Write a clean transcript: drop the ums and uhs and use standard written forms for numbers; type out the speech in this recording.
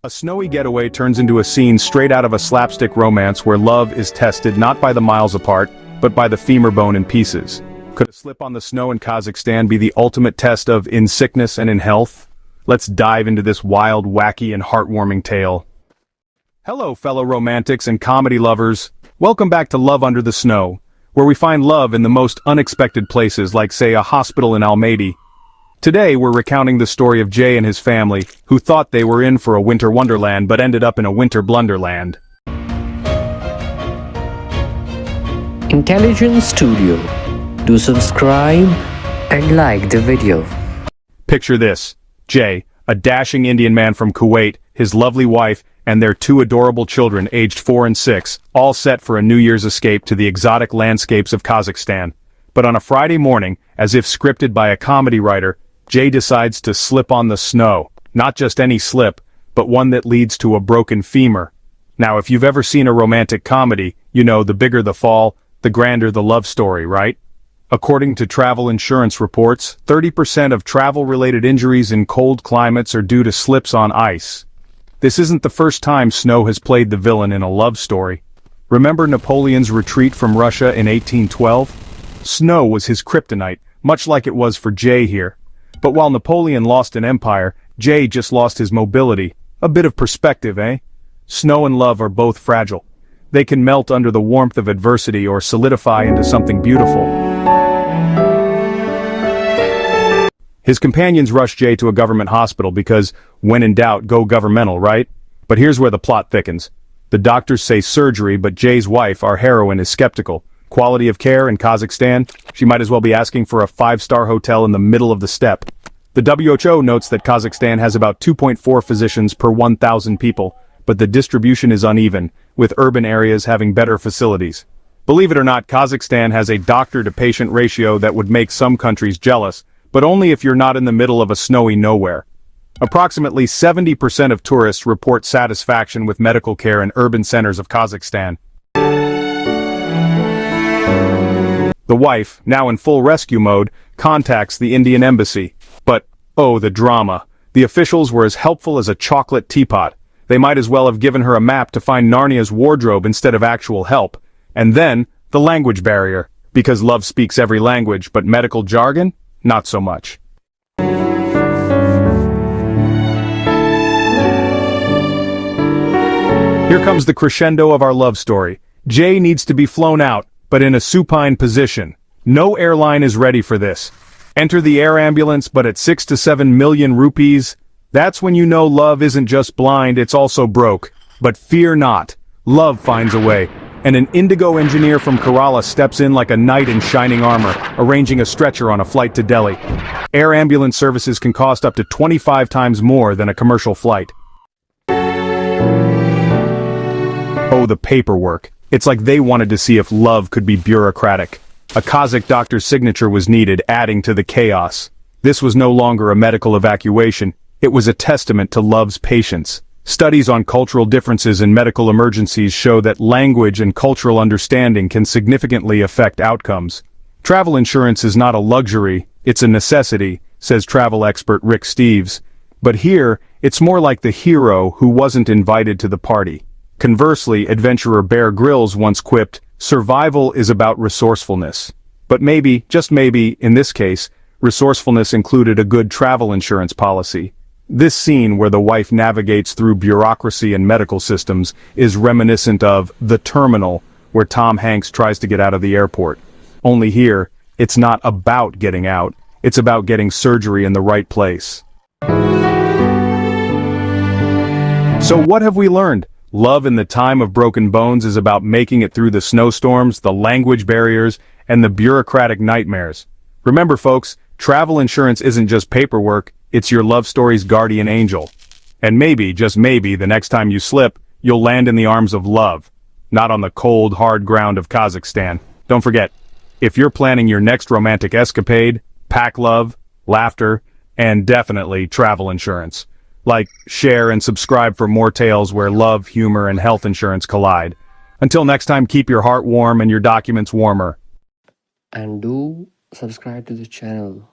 A snowy getaway turns into a scene straight out of a slapstick romance where love is tested not by the miles apart, but by the femur bone in pieces. Could a slip on the snow in Kazakhstan be the ultimate test of in sickness and in health? Let's dive into this wild, wacky, and heartwarming tale. Hello, fellow romantics and comedy lovers. Welcome back to Love Under the Snow, where we find love in the most unexpected places like, say, a hospital in Almaty. Today we're recounting the story of Jay and his family, who thought they were in for a winter wonderland but ended up in a winter blunderland. Intelligence Studio. Do subscribe and like the video. Picture this. Jay, a dashing Indian man from Kuwait, his lovely wife, and their two adorable children aged 4 and 6, all set for a New Year's escape to the exotic landscapes of Kazakhstan. But on a Friday morning, as if scripted by a comedy writer, Jay decides to slip on the snow. Not just any slip, but one that leads to a broken femur. Now, if you've ever seen a romantic comedy, you know the bigger the fall, the grander the love story, right? According to travel insurance reports, 30% of travel-related injuries in cold climates are due to slips on ice. This isn't the first time snow has played the villain in a love story. Remember Napoleon's retreat from Russia in 1812? Snow was his kryptonite, much like it was for Jay here. But while Napoleon lost an empire, Jay just lost his mobility. A bit of perspective, eh? Snow and love are both fragile. They can melt under the warmth of adversity or solidify into something beautiful. His companions rush Jay to a government hospital because, when in doubt, go governmental, right? But here's where the plot thickens. The doctors say surgery, but Jay's wife, our heroine, is skeptical. Quality of care in Kazakhstan? She might as well be asking for a 5-star hotel in the middle of the steppe. The WHO notes that Kazakhstan has about 2.4 physicians per 1,000 people, but the distribution is uneven, with urban areas having better facilities. Believe it or not, Kazakhstan has a doctor-to-patient ratio that would make some countries jealous, but only if you're not in the middle of a snowy nowhere. Approximately 70% of tourists report satisfaction with medical care in urban centers of Kazakhstan. The wife, now in full rescue mode, contacts the Indian embassy. But, oh, the drama. The officials were as helpful as a chocolate teapot. They might as well have given her a map to find Narnia's wardrobe instead of actual help. And then, the language barrier. Because love speaks every language, but medical jargon? Not so much. Here comes the crescendo of our love story. Jay needs to be flown out, but in a supine position. No airline is ready for this. Enter the air ambulance, but at 6 to 7 million rupees. That's when you know love isn't just blind, it's also broke. But fear not. Love finds a way. And an indigo engineer from Kerala steps in like a knight in shining armor, arranging a stretcher on a flight to Delhi. Air ambulance services can cost up to 25 times more than a commercial flight. Oh, the paperwork. It's like they wanted to see if love could be bureaucratic. A Kazakh doctor's signature was needed, adding to the chaos. This was no longer a medical evacuation, it was a testament to love's patience. Studies on cultural differences in medical emergencies show that language and cultural understanding can significantly affect outcomes. Travel insurance is not a luxury, it's a necessity, says travel expert Rick Steves. But here, it's more like the hero who wasn't invited to the party. Conversely, adventurer Bear Grylls once quipped, "Survival is about resourcefulness." But maybe, just maybe, in this case, resourcefulness included a good travel insurance policy. This scene where the wife navigates through bureaucracy and medical systems is reminiscent of The Terminal, where Tom Hanks tries to get out of the airport. Only here, it's not about getting out, it's about getting surgery in the right place. So what have we learned? Love in the time of broken bones is about making it through the snowstorms, the language barriers, and the bureaucratic nightmares. Remember folks, travel insurance isn't just paperwork, it's your love story's guardian angel. And maybe, just maybe, the next time you slip, you'll land in the arms of love. Not on the cold, hard ground of Kazakhstan. Don't forget, if you're planning your next romantic escapade, pack love, laughter, and definitely travel insurance. Like, share, and subscribe for more tales where love, humor, and health insurance collide. Until next time, keep your heart warm and your documents warmer. And do subscribe to the channel.